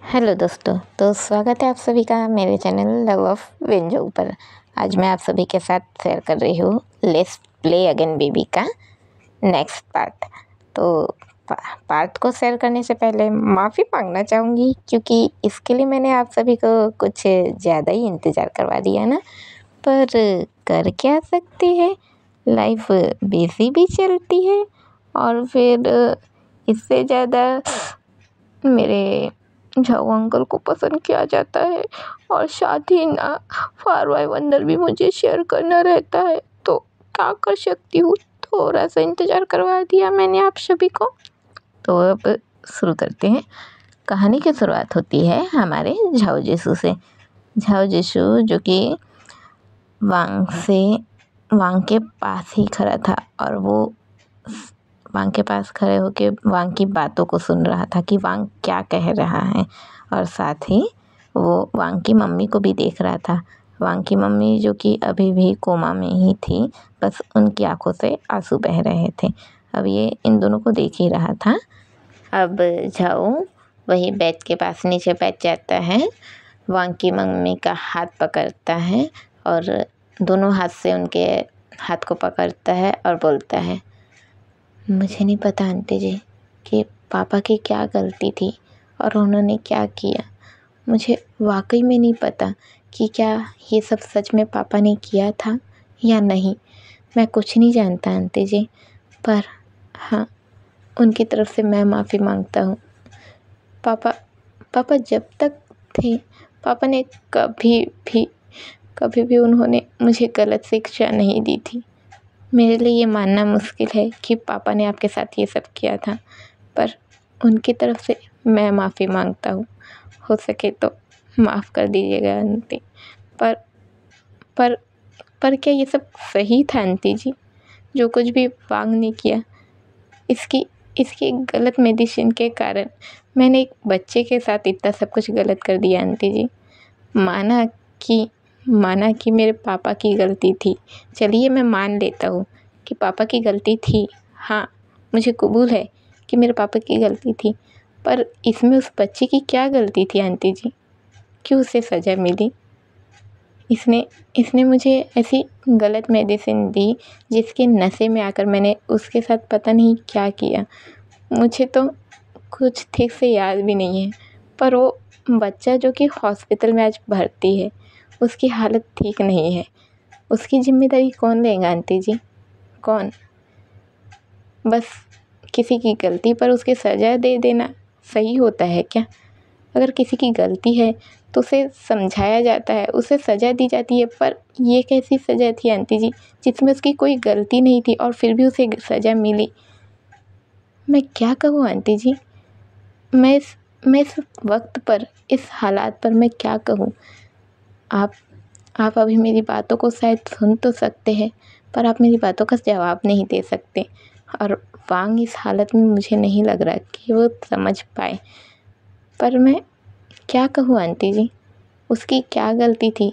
Hello दोस्तों, तो स्वागत है आप सभी का मेरे चैनल लव ऑफ वेंजो पर। आज मैं आप सभी के साथ शेयर कर रही हूँ लेट्स प्ले अगेन बेबी का नेक्स्ट पार्ट। तो पार्ट को शेयर करने से पहले माफ़ी मांगना चाहूँगी, क्योंकि इसके लिए मैंने आप सभी को कुछ ज़्यादा ही इंतज़ार करवा दिया ना। पर कर क्या सकते हैं, लाइफ बिजी भी चलती है और फिर इससे ज़्यादा मेरे झाऊ अंकल को पसंद किया जाता है और साथ ही ना फारवाई वंडर भी मुझे शेयर करना रहता है। तो क्या कर सकती हूँ, थोड़ा सा इंतज़ार करवा दिया मैंने आप सभी को। तो अब शुरू करते हैं। कहानी की शुरुआत होती है हमारे झाऊ जेसू से। झाऊ जेसू जो कि वांग के पास ही खड़ा था और वो वांग के पास खड़े होके वांग की बातों को सुन रहा था कि वांग क्या कह रहा है, और साथ ही वो वांग की मम्मी को भी देख रहा था। वांग की मम्मी जो कि अभी भी कोमा में ही थी, बस उनकी आंखों से आंसू बह रहे थे। अब ये इन दोनों को देख ही रहा था। अब झाऊ वही बेड के पास नीचे बैठ जाता है, वांग की मम्मी का हाथ पकड़ता है और दोनों हाथ से उनके हाथ को पकड़ता है और बोलता है, मुझे नहीं पता आंटी जी कि पापा की क्या गलती थी और उन्होंने क्या किया। मुझे वाकई में नहीं पता कि क्या ये सब सच में पापा ने किया था या नहीं। मैं कुछ नहीं जानता आंटी जी, पर हाँ, उनकी तरफ से मैं माफ़ी मांगता हूँ। पापा जब तक थे, पापा ने कभी भी उन्होंने मुझे गलत शिक्षा नहीं दी थी। मेरे लिए ये मानना मुश्किल है कि पापा ने आपके साथ ये सब किया था, पर उनकी तरफ से मैं माफ़ी मांगता हूँ। हो सके तो माफ़ कर दीजिएगा आंटी। पर क्या ये सब सही था आंटी जी? जो कुछ भी वांग ने किया, इसकी गलत मेडिसिन के कारण मैंने एक बच्चे के साथ इतना सब कुछ गलत कर दिया आंटी जी। माना कि मेरे पापा की गलती थी। चलिए मैं मान लेता हूँ कि पापा की गलती थी। हाँ, मुझे कबूल है कि मेरे पापा की गलती थी, पर इसमें उस बच्चे की क्या गलती थी आंटी जी? क्यों उसे सज़ा मिली? इसने मुझे ऐसी गलत मेडिसिन दी जिसके नशे में आकर मैंने उसके साथ पता नहीं क्या किया। मुझे तो कुछ ठीक से याद भी नहीं है, पर वो बच्चा जो कि हॉस्पिटल में आज भर्ती है, उसकी हालत ठीक नहीं है। उसकी ज़िम्मेदारी कौन लेगा आंटी जी? कौन? बस किसी की गलती पर उसके सज़ा दे देना सही होता है क्या? अगर किसी की गलती है तो उसे समझाया जाता है, उसे सज़ा दी जाती है। पर ये कैसी सज़ा थी आंटी जी जिसमें उसकी कोई गलती नहीं थी और फिर भी उसे सज़ा मिली? मैं क्या कहूँ आंटी जी? मैं इस वक्त पर, इस हालात पर मैं क्या कहूँ? आप अभी मेरी बातों को शायद सुन तो सकते हैं, पर आप मेरी बातों का जवाब नहीं दे सकते। और वांग इस हालत में मुझे नहीं लग रहा कि वो समझ पाए। पर मैं क्या कहूँ आंटी जी? उसकी क्या गलती थी?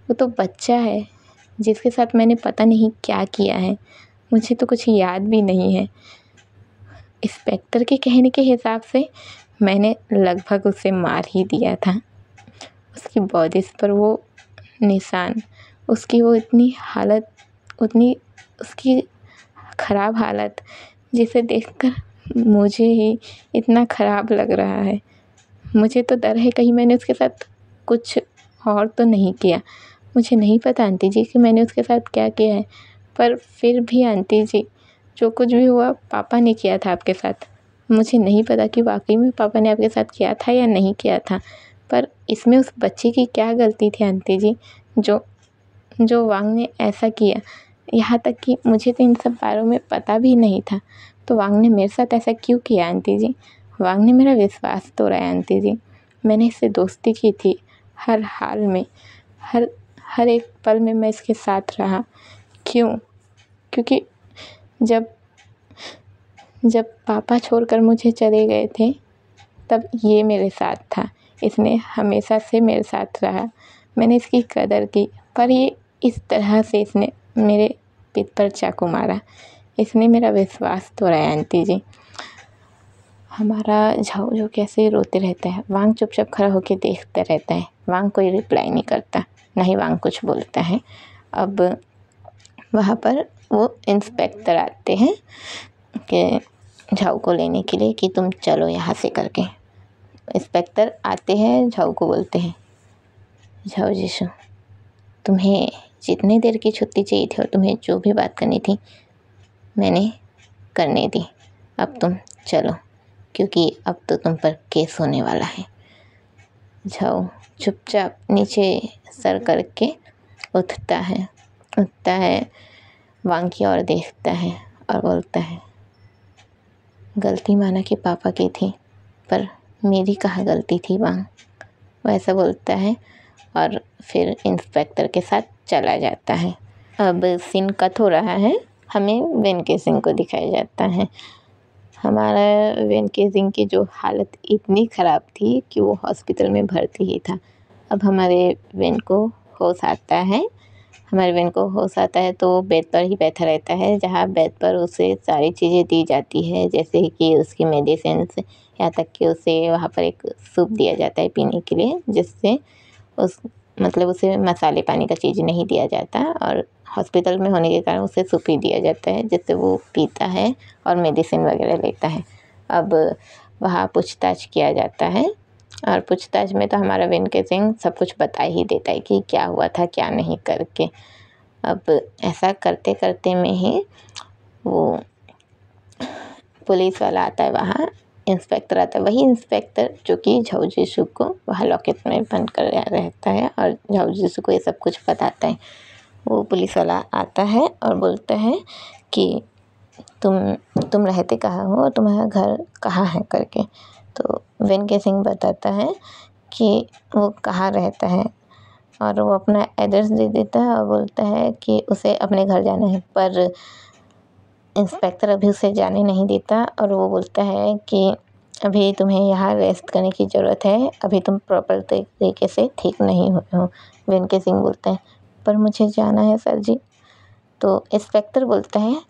वो तो बच्चा है जिसके साथ मैंने पता नहीं क्या किया है। मुझे तो कुछ याद भी नहीं है। इंस्पेक्टर के कहने के हिसाब से मैंने लगभग उसे मार ही दिया था। उसकी बॉडी पर वो निशान, उसकी वो उतनी उसकी ख़राब हालत, जिसे देखकर मुझे ही इतना ख़राब लग रहा है। मुझे तो डर है कहीं मैंने उसके साथ कुछ और तो नहीं किया। मुझे नहीं पता आंटी जी कि मैंने उसके साथ क्या किया है, पर फिर भी आंटी जी, जो कुछ भी हुआ पापा ने किया था आपके साथ। मुझे नहीं पता कि वाकई में पापा ने आपके साथ किया था या नहीं किया था, पर इसमें उस बच्चे की क्या गलती थी आंटी जी जो वांग ने ऐसा किया? यहाँ तक कि मुझे तो इन सब बारों में पता भी नहीं था, तो वांग ने मेरे साथ ऐसा क्यों किया आंटी जी? वांग ने मेरा विश्वास तोड़ा है आंटी जी। मैंने इससे दोस्ती की थी, हर हाल में, हर एक पल में मैं इसके साथ रहा। क्यों? क्योंकि जब पापा छोड़कर मुझे चले गए थे, तब ये मेरे साथ था। इसने हमेशा से मेरे साथ रहा। मैंने इसकी कदर की, पर ये इस तरह से इसने मेरे पीठ पर चाकू मारा। इसने मेरा विश्वास तोड़ा है आंटी जी। हमारा झाऊ जो कैसे रोते रहता है। वांग चुपचाप खड़ा होकर देखता रहता है। वांग कोई रिप्लाई नहीं करता, ना ही वांग कुछ बोलता है। अब वहाँ पर वो इंस्पेक्टर आते हैं कि झाऊ को लेने के लिए कि तुम चलो यहाँ से करके। इंस्पेक्टर आते हैं, झाऊ को बोलते हैं, झाऊ जीशु, तुम्हें जितनी देर की छुट्टी चाहिए थी और तुम्हें जो भी बात करनी थी मैंने करने दी, अब तुम चलो, क्योंकि अब तो तुम पर केस होने वाला है। झाऊ चुपचाप नीचे सर करके उठता है, वांग की ओर देखता है और बोलता है, गलती माना कि पापा की थी, पर मेरी कहाँ गलती थी वांग। वैसा बोलता है और फिर इंस्पेक्टर के साथ चला जाता है। अब सीन कट हो रहा है, हमें वेंकी सिंह को दिखाया जाता है। हमारा वेंकी सिंह की जो हालत इतनी ख़राब थी कि वो हॉस्पिटल में भर्ती ही था। अब हमारे वेन को होश आता है। तो वो बेड पर ही बैठा रहता है, जहाँ बेड पर उसे सारी चीज़ें दी जाती है, जैसे कि उसकी मेडिसिन, यहाँ तक कि उसे वहाँ पर एक सूप दिया जाता है पीने के लिए, जिससे उसे मसाले पानी का चीज़ नहीं दिया जाता, और हॉस्पिटल में होने के कारण उसे सूप ही दिया जाता है, जिससे वो पीता है और मेडिसिन वगैरह लेता है। अब वहाँ पूछताछ किया जाता है, और पूछताछ में तो हमारा वेंकी सिंह सब कुछ बता ही देता है कि क्या हुआ था क्या नहीं करके। अब ऐसा करते करते में ही वो पुलिस वाला आता है, वहाँ इंस्पेक्टर आता है, वही इंस्पेक्टर जो कि झाऊ जीशु को वहाँ लॉकेट में बंद कर रहता है और झाऊ जीशु को ये सब कुछ बताता है। वो पुलिस वाला आता है और बोलता है कि तुम रहते कहाँ हो और तुम्हारा घर कहाँ है करके। तो वेंकी सिंह बताता है कि वो कहाँ रहता है, और वो अपना एड्रेस दे देता है और बोलता है कि उसे अपने घर जाना है, पर इंस्पेक्टर अभी उसे जाने नहीं देता, और वो बोलता है कि अभी तुम्हें यहाँ रेस्ट करने की ज़रूरत है, अभी तुम प्रॉपर तरीके से ठीक नहीं हुए हो। वेंकी सिंह बोलते हैं, पर मुझे जाना है सर जी। तो इंस्पेक्टर बोलता है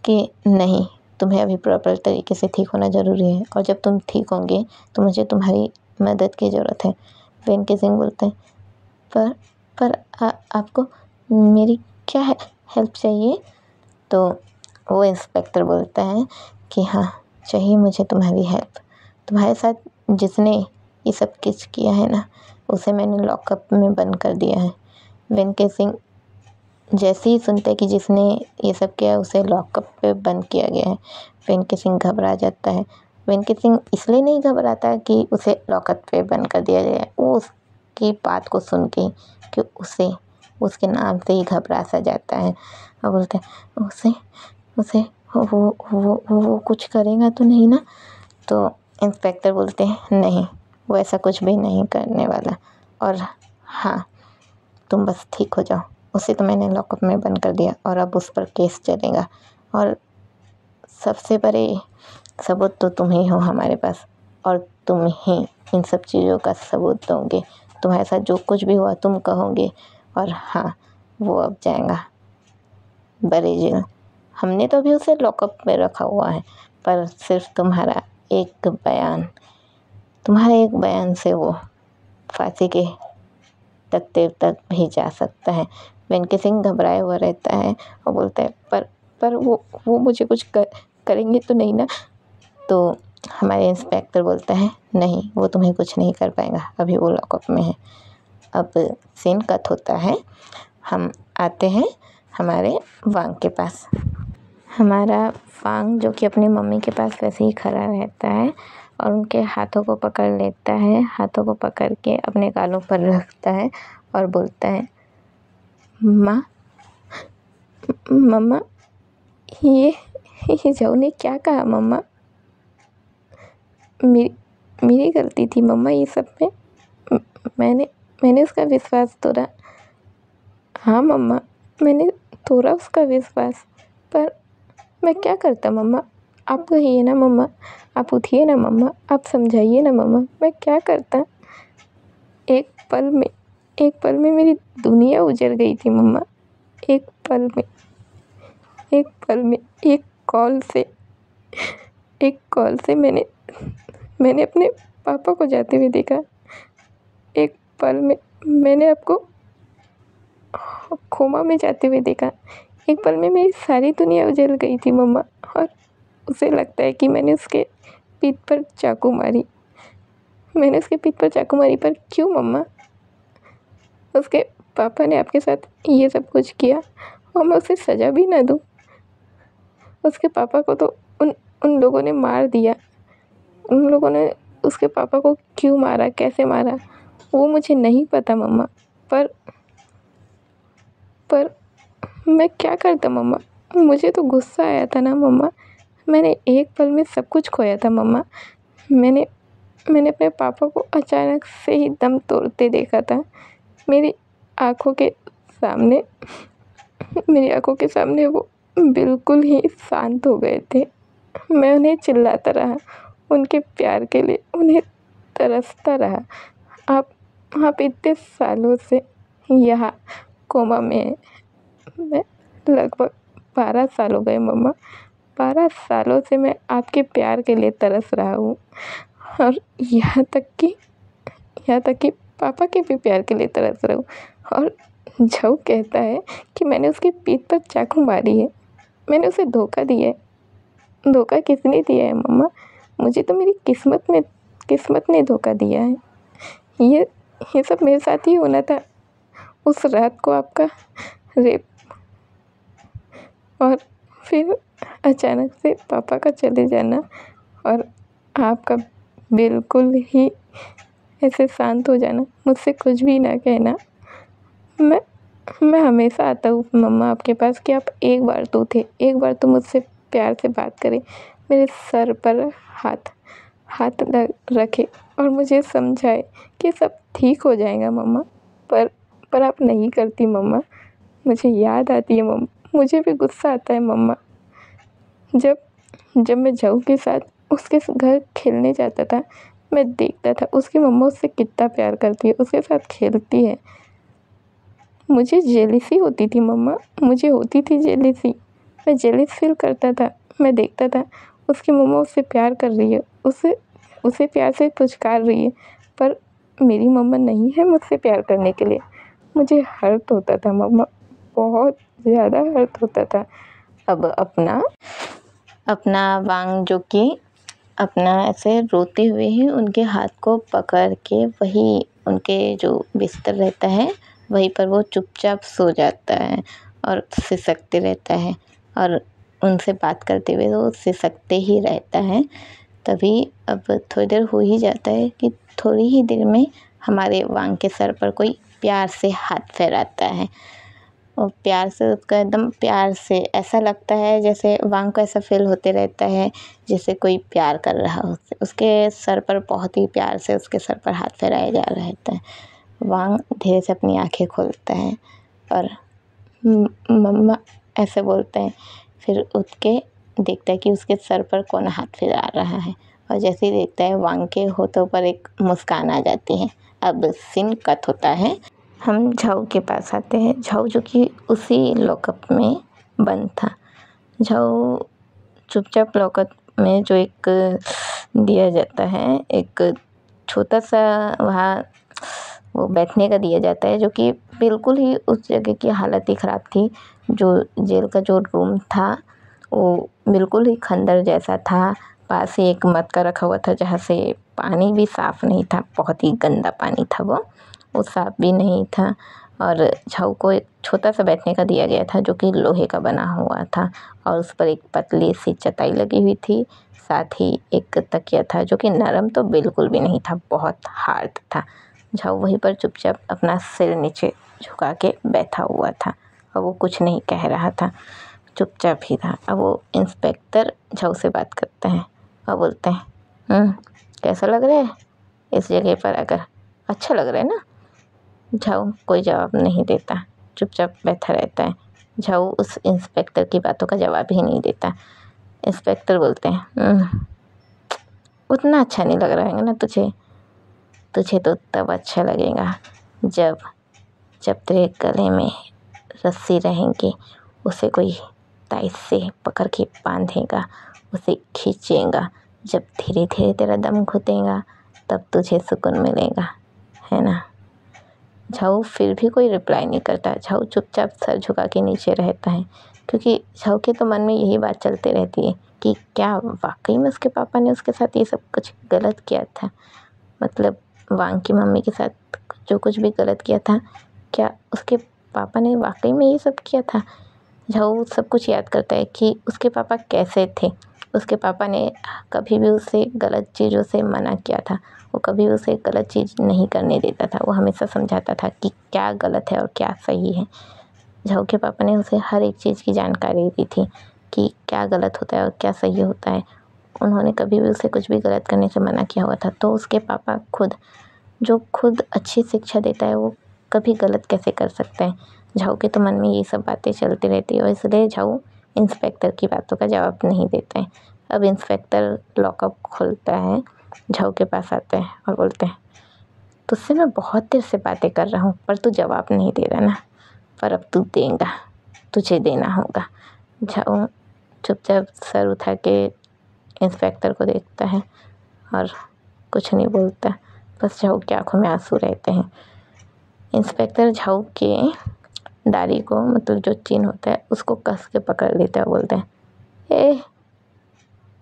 कि नहीं, तुम्हें अभी प्रॉपर तरीके से ठीक होना ज़रूरी है, और जब तुम ठीक होंगे तो मुझे तुम्हारी मदद की ज़रूरत है। वेंकी सिंह बोलते हैं, पर आपको मेरी क्या हेल्प चाहिए। तो वो इंस्पेक्टर बोलता है कि हाँ, चाहिए मुझे तुम्हारी हेल्प। तुम्हारे साथ जिसने ये सब कुछ किया है ना, उसे मैंने लॉकअप में बंद कर दिया है। वेंकी सिंह जैसे ही सुनते हैं कि जिसने ये सब किया उसे लॉकअप पे बंद किया गया है, वेंकी सिंह घबरा जाता है। वेंकी सिंह इसलिए नहीं घबराता कि उसे लॉकअप पे बंद कर दिया गया है, वो उसकी बात को सुन के कि उसके नाम से ही घबरा सा जाता है और बोलते हैं, उसे वो कुछ करेगा तो नहीं ना। तो इंस्पेक्टर बोलते हैं, नहीं, वो ऐसा कुछ भी नहीं करने वाला, और हाँ, तुम बस ठीक हो जाओ। उसे तो मैंने लॉकअप में बंद कर दिया और अब उस पर केस चलेगा, और सबसे बड़े सबूत तो तुम ही हो हमारे पास, और तुम ही इन सब चीज़ों का सबूत दोगे। तुम्हारे साथ जो कुछ भी हुआ तुम कहोगे, और हाँ, वो अब जाएगा बड़े जेल। हमने तो अभी उसे लॉकअप में रखा हुआ है, पर सिर्फ तुम्हारा एक बयान से वो फांसी के तख्ते तक भी जा सकता है। वेंकी सिंह घबराया हुआ रहता है और बोलता है, पर वो मुझे कुछ करेंगे तो नहीं ना। तो हमारे इंस्पेक्टर बोलता है, नहीं, वो तुम्हें कुछ नहीं कर पाएगा, अभी वो लॉकअप में है। अब सीन कट होता है, हम आते हैं हमारे वांग के पास। हमारा वांग जो कि अपनी मम्मी के पास वैसे ही खड़ा रहता है और उनके हाथों को पकड़ लेता है, हाथों को पकड़ के अपने गालों पर रखता है और बोलता है, मम्मा, ये झाऊ ने क्या कहा मम्मा? मेरी गलती थी मम्मा, ये सब में मैंने उसका विश्वास तोड़ा। हाँ मम्मा, मैंने तोड़ा उसका विश्वास, पर मैं क्या करता मम्मा? आप कहिए ना मम्मा, आप उठिए ना मम्मा, आप समझाइए ना मम्मा, मैं क्या करता? एक पल में मेरी दुनिया उजड़ गई थी मम्मा। एक पल में एक कॉल से मैंने मैंने अपने पापा को जाते हुए देखा। एक पल में मैंने आपको कोमा में जाते हुए देखा। एक पल में मेरी सारी दुनिया उजल गई थी मम्मा। और उसे लगता है कि मैंने उसके पीठ पर चाकू मारी। मैंने उसके पीठ पर चाकू मारी, पर क्यों मम्मा? उसके पापा ने आपके साथ ये सब कुछ किया और मैं उसे सज़ा भी ना दूँ? उसके पापा को तो उन लोगों ने मार दिया। उन लोगों ने उसके पापा को क्यों मारा, कैसे मारा, वो मुझे नहीं पता मम्मा। पर मैं क्या करता मम्मा? मुझे तो गुस्सा आया था ना मम्मा। मैंने एक पल में सब कुछ खोया था मम्मा। मैंने अपने पापा को अचानक से ही दम तोड़ते देखा था। मेरी आँखों के सामने वो बिल्कुल ही शांत हो गए थे। मैं उन्हें चिल्लाता रहा, उनके प्यार के लिए उन्हें तरसता रहा। आप इतने सालों से यहाँ कोमा में हैं। मैं लगभग 12 साल हो गए मम्मा। 12 सालों से मैं आपके प्यार के लिए तरस रहा हूँ। और यहाँ तक कि पापा के भी प्यार के लिए तरस रहा हूँ। और जब कहता है कि मैंने उसकी पीठ पर चाकू मारी है, मैंने उसे धोखा दिया है। धोखा किसने दिया है मम्मा? मुझे तो मेरी किस्मत ने धोखा दिया है। ये सब मेरे साथ ही होना था। उस रात को आपका रेप, और फिर अचानक से पापा का चले जाना, और आपका बिल्कुल ही ऐसे शांत हो जाना, मुझसे कुछ भी ना कहना। मैं हमेशा आता हूँ मम्मा आपके पास कि आप एक बार तो मुझसे प्यार से बात करें, मेरे सर पर हाथ रखे और मुझे समझाए कि सब ठीक हो जाएगा मम्मा। पर आप नहीं करती मम्मा। मुझे याद आती है मम्मा, मुझे भी गुस्सा आता है मम्मा। जब मैं जाऊ के साथ उसके घर खेलने जाता था, मैं देखता था उसकी मम्मा उससे कितना प्यार करती है, उसके साथ खेलती है। मुझे जेलसी होती थी मम्मा, मुझे होती थी जेलसी। मैं जेलस फील करता था। मैं देखता था उसकी मम्मा उससे प्यार कर रही है, उसे प्यार से पुचकार रही है, पर मेरी मम्मा नहीं है मुझसे प्यार करने के लिए। मुझे हर्ट होता था मम्मा, बहुत ज़्यादा हर्ट होता था। अब अपना वांग जो कि अपना ऐसे रोते हुए ही उनके हाथ को पकड़ के वही उनके जो बिस्तर रहता है वहीं पर वो चुपचाप सो जाता है और सिसकते रहता है, और उनसे बात करते हुए वो सिसकते ही रहता है। तभी अब थोड़ी देर हो ही जाता है कि थोड़ी ही देर में हमारे वांग के सर पर कोई प्यार से हाथ फहराता है, और प्यार से उसका एकदम प्यार से ऐसा लगता है जैसे वांग को ऐसा फील होते रहता है जैसे कोई प्यार कर रहा हो उसके सर पर। बहुत ही प्यार से उसके सर पर हाथ फहराया जा रहता है। वांग धीरे से अपनी आंखें खोलता है और मम्मा ऐसे बोलते हैं। फिर उठ के देखता है कि उसके सर पर कौन हाथ फिरा रहा है, और जैसे ही देखता है वांग के होठों पर एक मुस्कान आ जाती है। अब सीन कट होता है, हम झाऊ के पास आते हैं। झाऊ जो कि उसी लॉकअप में बंद था। झाऊ चुपचाप लॉकअप में जो एक दिया जाता है, एक छोटा सा वहाँ वो बैठने का दिया जाता है, जो कि बिल्कुल ही उस जगह की हालत ही ख़राब थी। जो जेल का जो रूम था वो बिल्कुल ही खंडर जैसा था। पास ही एक मटका रखा हुआ था जहाँ से पानी भी साफ़ नहीं था, बहुत ही गंदा पानी था वो साफ़ भी नहीं था। और झाऊ को एक छोटा सा बैठने का दिया गया था जो कि लोहे का बना हुआ था, और उस पर एक पतली सी चटाई लगी हुई थी। साथ ही एक तकिया था जो कि नरम तो बिल्कुल भी नहीं था, बहुत हार्ड था। झाऊ वहीं पर चुपचाप अपना सिर नीचे झुका के बैठा हुआ था और वो कुछ नहीं कह रहा था, चुपचाप ही था। अब वो इंस्पेक्टर झाऊ से बात करते हैं और बोलते हैं, कैसा लग रहा है इस जगह पर आकर? अच्छा लग रहा है ना? झाऊ कोई जवाब नहीं देता, चुपचाप बैठा रहता है। झाऊ उस इंस्पेक्टर की बातों का जवाब ही नहीं देता। इंस्पेक्टर बोलते हैं, उतना अच्छा नहीं लग रहा है ना तुझे तो तब अच्छा लगेगा जब तेरे गले में रस्सी रहेंगी, उसे कोई टाइट से पकड़ के बांधेगा, उसे खींचेगा, जब धीरे धीरे तेरा दम घुटेगा तब तुझे सुकून मिलेगा, है ना। झाऊ फिर भी कोई रिप्लाई नहीं करता। झाऊ चुपचाप सर झुका के नीचे रहता है, क्योंकि झाऊ के तो मन में यही बात चलती रहती है कि क्या वाकई में उसके पापा ने उसके साथ ये सब कुछ गलत किया था। मतलब वांग की मम्मी के साथ जो कुछ भी गलत किया था, क्या उसके पापा ने वाकई में ये सब किया था। झाऊ सब कुछ याद करता है कि उसके पापा कैसे थे। उसके पापा ने कभी भी उसे गलत चीज़ों से मना किया था। वो कभी उसे गलत चीज़ नहीं करने देता था। वो हमेशा समझाता था कि क्या गलत है और क्या सही है। झाऊ के पापा ने उसे हर एक चीज़ की जानकारी दी थी कि क्या गलत होता है और क्या सही होता है। उन्होंने कभी भी उसे कुछ भी गलत करने से मना किया हुआ था। तो उसके पापा खुद अच्छी शिक्षा देता है, वो कभी गलत कैसे कर सकते हैं। झाऊ के तो मन में ये सब बातें चलती रहती है और इसलिए झाऊ इंस्पेक्टर की बातों का जवाब नहीं देते हैं। अब इंस्पेक्टर लॉकअप खोलता है, झाऊ के पास आते हैं और बोलते हैं, तुझसे मैं बहुत देर से बातें कर रहा हूँ पर तू जवाब नहीं दे रहा ना, पर अब तू देगा, तुझे देना होगा। झाऊ चुपचाप सर उठा के इंस्पेक्टर को देखता है और कुछ नहीं बोलता। बस झाऊ की आंखों में आंसू रहते हैं। इंस्पेक्टर झाऊ के दाढ़ी को, मतलब जो चिन्ह होता है, उसको कस के पकड़ लेता है और बोलते हैं,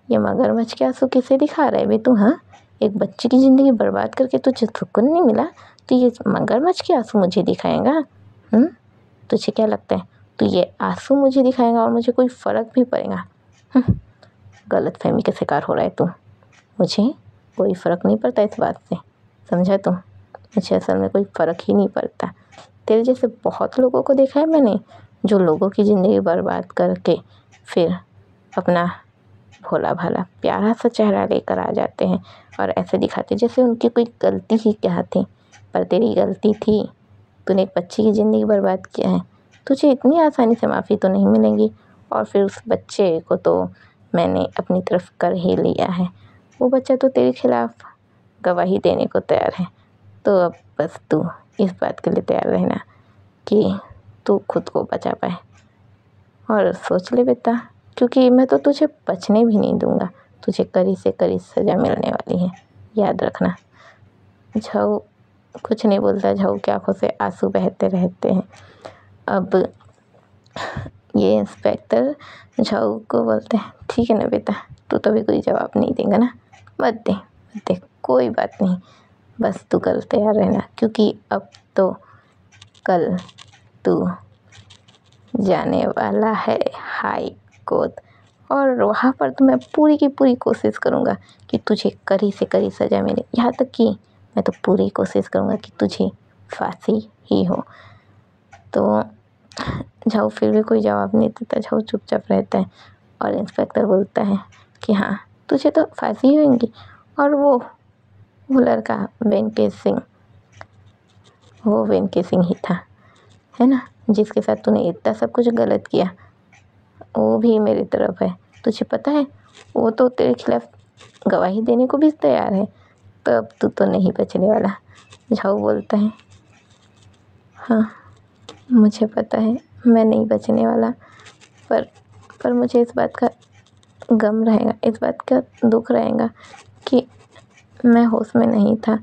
ये मगरमच्छ के आंसू किसे दिखा रहा है बे तू। हाँ, एक बच्चे की ज़िंदगी बर्बाद करके तुझे सुकून नहीं मिला तो ये मगरमच्छ के आंसू मुझे दिखाएगा। तुझे क्या लगता है तो ये आंसू मुझे दिखाएगा और मुझे कोई फ़र्क भी पड़ेगा। गलत फहमी का शिकार हो रहा है तू। मुझे कोई फ़र्क नहीं पड़ता इस बात से, समझा तू। मुझे असल में कोई फ़र्क ही नहीं पड़ता। तेरे जैसे बहुत लोगों को देखा है मैंने, जो लोगों की ज़िंदगी बर्बाद करके फिर अपना भोला भाला प्यारा सा चेहरा लेकर आ जाते हैं और ऐसे दिखाते जैसे उनकी कोई गलती ही क्या थी। पर तेरी गलती थी, तूने एक बच्चे की ज़िंदगी बर्बाद किया है। तुझे इतनी आसानी से माफ़ी तो नहीं मिलेगी। और फिर उस बच्चे को तो मैंने अपनी तरफ कर ही लिया है। वो बच्चा तो तेरे खिलाफ़ गवाही देने को तैयार है। तो अब बस तू इस बात के लिए तैयार रहना कि तू खुद को बचा पाए। और सोच ले बेटा, क्योंकि मैं तो तुझे बचने भी नहीं दूंगा। तुझे कड़ी से कड़ी सज़ा मिलने वाली है, याद रखना। झाऊ कुछ नहीं बोलता। झाऊ की आंखों से आंसू बहते रहते हैं। अब ये इंस्पेक्टर झाऊ को बोलते हैं, ठीक है ना बेटा, तू तो भी कोई जवाब नहीं देगा ना, मत दे, कोई बात नहीं, बस तू कल तैयार रहना, क्योंकि अब तो कल तू जाने वाला है हाई कोर्ट और वहाँ पर तो मैं पूरी की पूरी कोशिश करूँगा कि तुझे कड़ी से कड़ी सज़ा मिले। यहाँ तक कि मैं तो पूरी कोशिश करूँगा कि तुझे फांसी ही हो। तो झाऊ फिर भी कोई जवाब नहीं देता। झाऊ चुपचाप रहता है और इंस्पेक्टर बोलता है कि हाँ, तुझे तो फांसी ही होगी। और वो लड़का वेंकटेश सिंह, वो वेंकटेश सिंह ही था, है ना, जिसके साथ तूने इतना सब कुछ गलत किया, वो भी मेरी तरफ है। तुझे पता है, वो तो तेरे खिलाफ गवाही देने को भी तैयार है। तो अब तू तो नहीं बचने वाला। झाऊ बोलता है, हाँ मुझे पता है मैं नहीं बचने वाला, पर मुझे इस बात का गम रहेगा, इस बात का दुख रहेगा कि मैं होश में नहीं था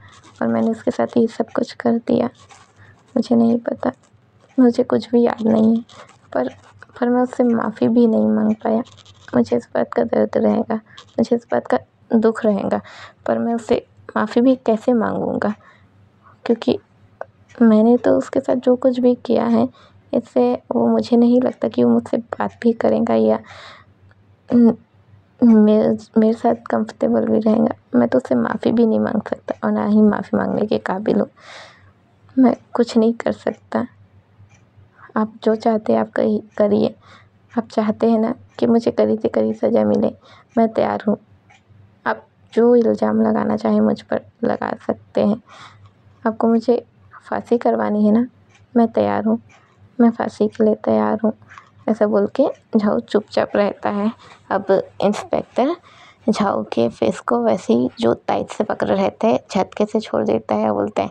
और मैंने उसके साथ ये सब कुछ कर दिया। मुझे नहीं पता, मुझे कुछ भी याद नहीं है, पर मैं उससे माफ़ी भी नहीं मांग पाया। मुझे इस बात का दर्द रहेगा, मुझे इस बात का दुख रहेगा, पर मैं उससे माफ़ी भी कैसे मांगूंगा, क्योंकि मैंने तो उसके साथ जो कुछ भी किया है, इससे वो मुझे नहीं लगता कि वो मुझसे बात भी करेगा या मेरे साथ कंफर्टेबल भी रहेगा। मैं तो उससे माफ़ी भी नहीं मांग सकता और ना ही माफ़ी मांगने के काबिल हूँ। मैं कुछ नहीं कर सकता। आप जो चाहते हैं आप करिए। आप चाहते हैं ना कि मुझे कड़ी से कड़ी सज़ा मिले, मैं तैयार हूँ। आप जो इल्ज़ाम लगाना चाहें मुझ पर लगा सकते हैं। आपको मुझे फांसी करवानी है ना, मैं तैयार हूँ, मैं फांसी के लिए तैयार हूँ। ऐसा बोल के झाऊ चुपचाप रहता है। अब इंस्पेक्टर झाऊ के फेस को वैसे ही जो टाइट से पकड़ रहते हैं झटके से छोड़ देता है और बोलता है,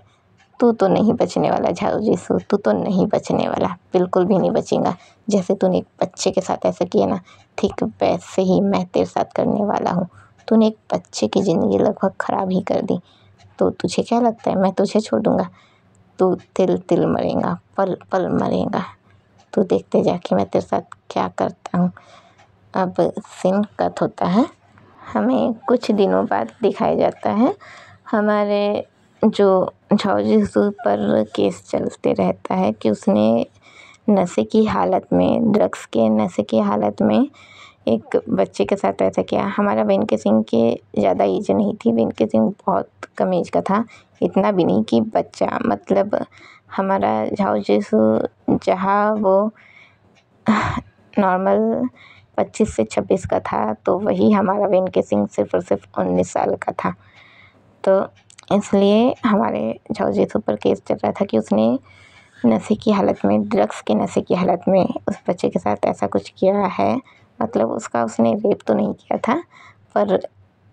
तू तो नहीं बचने वाला झाऊ जिसू, तू तो नहीं बचने वाला, बिल्कुल भी नहीं बचेगा। जैसे तूने एक बच्चे के साथ ऐसा किया ना, ठीक वैसे ही मैं तेरे साथ करने वाला हूँ। तूने एक बच्चे की ज़िंदगी लगभग ख़राब ही कर दी। तो तुझे क्या लगता है मैं तुझे छोड़ दूँगा? तू तिल तिल मरेगा, पल पल मरेगा। तू देखते जा कि मैं तेरे साथ क्या करता हूँ। अब सीन कट होता है। हमें कुछ दिनों बाद दिखाया जाता है हमारे जो झाओ जिसू पर केस चलते रहता है कि उसने नशे की हालत में, ड्रग्स के नशे की हालत में एक बच्चे के साथ ऐसा किया। हमारा वेंकी सिंह के ज़्यादा एज नहीं थी, वेंकी सिंह बहुत कम एज का था, इतना भी नहीं कि बच्चा, मतलब हमारा झाओ जिसू जहाँ वो नॉर्मल 25 से 26 का था, तो वही हमारा वेंकी सिंह सिर्फ और सिर्फ 19 साल का था। तो इसलिए हमारे झाओ जिसू पर केस चल रहा था कि उसने नशे की हालत में, ड्रग्स के नशे की हालत में उस बच्चे के साथ ऐसा कुछ किया है। मतलब उसने रेप तो नहीं किया था, पर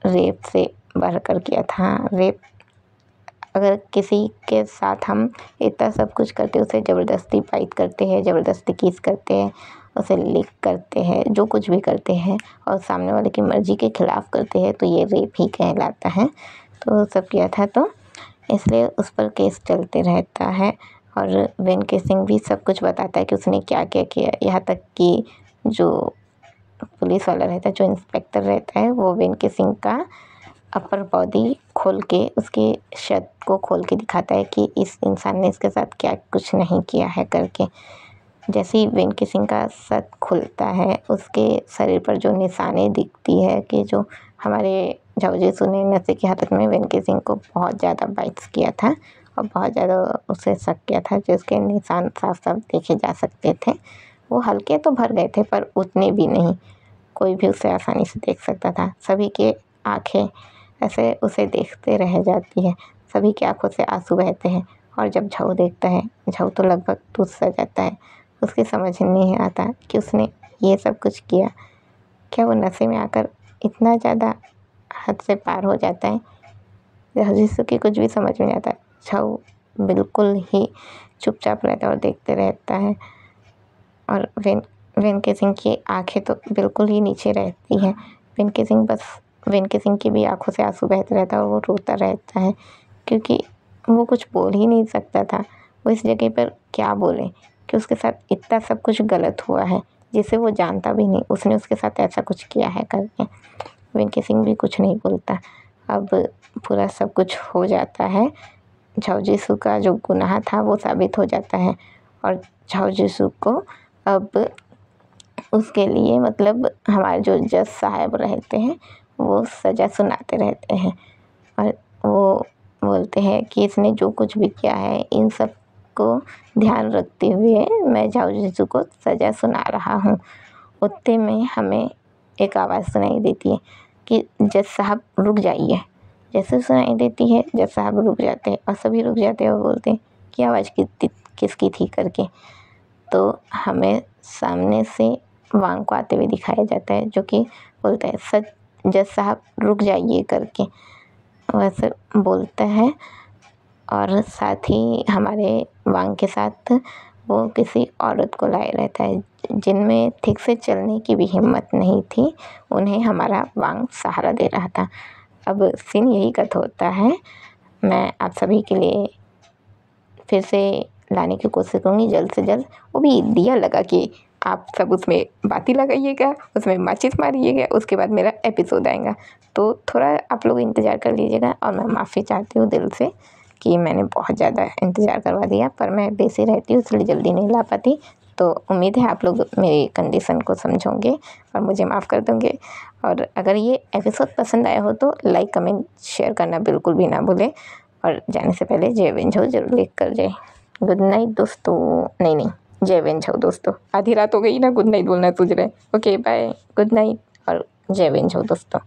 रेप से बढ़कर किया था। रेप, अगर किसी के साथ हम इतना सब कुछ करते, उसे ज़बरदस्ती फाइट करते हैं, ज़बरदस्ती किस करते हैं, उसे लिक करते हैं, जो कुछ भी करते हैं और सामने वाले की मर्ज़ी के ख़िलाफ़ करते हैं, तो ये रेप ही कहलाता है। तो सब किया था, तो इसलिए उस पर केस चलते रहता है और वेंकी सिंह भी सब कुछ बताता है कि उसने क्या क्या किया। यहाँ तक कि जो पुलिस वाला रहता है, जो इंस्पेक्टर रहता है, वो वेंकी सिंह का अपर बॉडी खोल के, उसके शर्ट को खोल के दिखाता है कि इस इंसान ने इसके साथ क्या कुछ नहीं किया है करके। जैसे ही वेंकी सिंह का शर्ट खुलता है, उसके शरीर पर जो निशानें दिखती है कि जो हमारे झाओ जिसू ने नशे की हालत में वेंकी सिंह को बहुत ज़्यादा बाइट्स किया था और बहुत ज़्यादा उसे शक किया था, जिसके निशान साफ साफ देखे जा सकते थे। वो हल्के तो भर गए थे, पर उतने भी नहीं, कोई भी उसे आसानी से देख सकता था। सभी के आँखें ऐसे उसे देखते रह जाती है, सभी की आंखों से आंसू बहते हैं। और जब झाओ देखता है, झाओ तो लगभग टूट सा जाता है। उसकी समझ नहीं आता कि उसने ये सब कुछ किया। क्या वो नशे में आकर इतना ज़्यादा हद से पार हो जाता है? झाओ जिसू की कुछ भी समझ में नहीं आता। झाओ बिल्कुल ही चुपचाप रहता है और देखते रहता है। और वेंकी सिंह की आंखें तो बिल्कुल ही नीचे रहती हैं। वेंकी सिंह की भी आंखों से आंसू बहते रहता है और वो रोता रहता है, क्योंकि वो कुछ बोल ही नहीं सकता था। वो इस जगह पर क्या बोले कि उसके साथ इतना सब कुछ गलत हुआ है, जिसे वो जानता भी नहीं, उसने उसके साथ ऐसा कुछ किया है करके। वेंकी सिंह भी कुछ नहीं बोलता। अब पूरा सब कुछ हो जाता है, झाओ जिसू का जो गुनाह था वो साबित हो जाता है और झाओ जिसू को अब उसके लिए, मतलब हमारे जो जज साहब रहते हैं, वो सज़ा सुनाते रहते हैं और वो बोलते हैं कि इसने जो कुछ भी किया है, इन सब को ध्यान रखते हुए मैं झाओ जिसू को सज़ा सुना रहा हूँ। उतने में हमें एक आवाज़ सुनाई देती है कि जज साहब रुक जाइए। जैसे सुनाई देती है, जज साहब रुक जाते हैं और सभी रुक जाते हैं और बोलते हैं कि आवाज़ किसकी थी करके। तो हमें सामने से वांग को आते हुए दिखाया जाता है, जो कि बोलता है सच जज साहब रुक जाइए करके, वैसे बोलता है। और साथ ही हमारे वांग के साथ वो किसी औरत को लाए रहता है, जिनमें ठीक से चलने की भी हिम्मत नहीं थी, उन्हें हमारा वांग सहारा दे रहा था। अब सीन यही कट होता है। मैं आप सभी के लिए फिर से लाने की कोशिश करूँगी जल्द से जल्द। वो भी दिया लगा कि आप सब उसमें बाती लगाइएगा, उसमें माचिस मारिएगा, उसके बाद मेरा एपिसोड आएगा। तो थोड़ा आप लोग इंतज़ार कर लीजिएगा और मैं माफ़ी चाहती हूँ दिल से कि मैंने बहुत ज़्यादा इंतज़ार करवा दिया, पर मैं बिज़ी रहती हूँ इसलिए जल्दी नहीं ला पाती। तो उम्मीद है आप लोग मेरी कंडीशन को समझोगे और मुझे माफ़ कर दोगे। और अगर ये एपिसोड पसंद आया हो तो लाइक, कमेंट, शेयर करना बिल्कुल भी ना भूलें और जाने से पहले जय वें झाओ ज़रूर लिख कर जाए। गुड नाइट दोस्तों। नहीं, जय वें झाओ दोस्तों। आधी रात हो गई ना, गुड नाइट बोलना सूझ रहा है। ओके बाय, गुड नाइट और जय वें झाओ दोस्तों।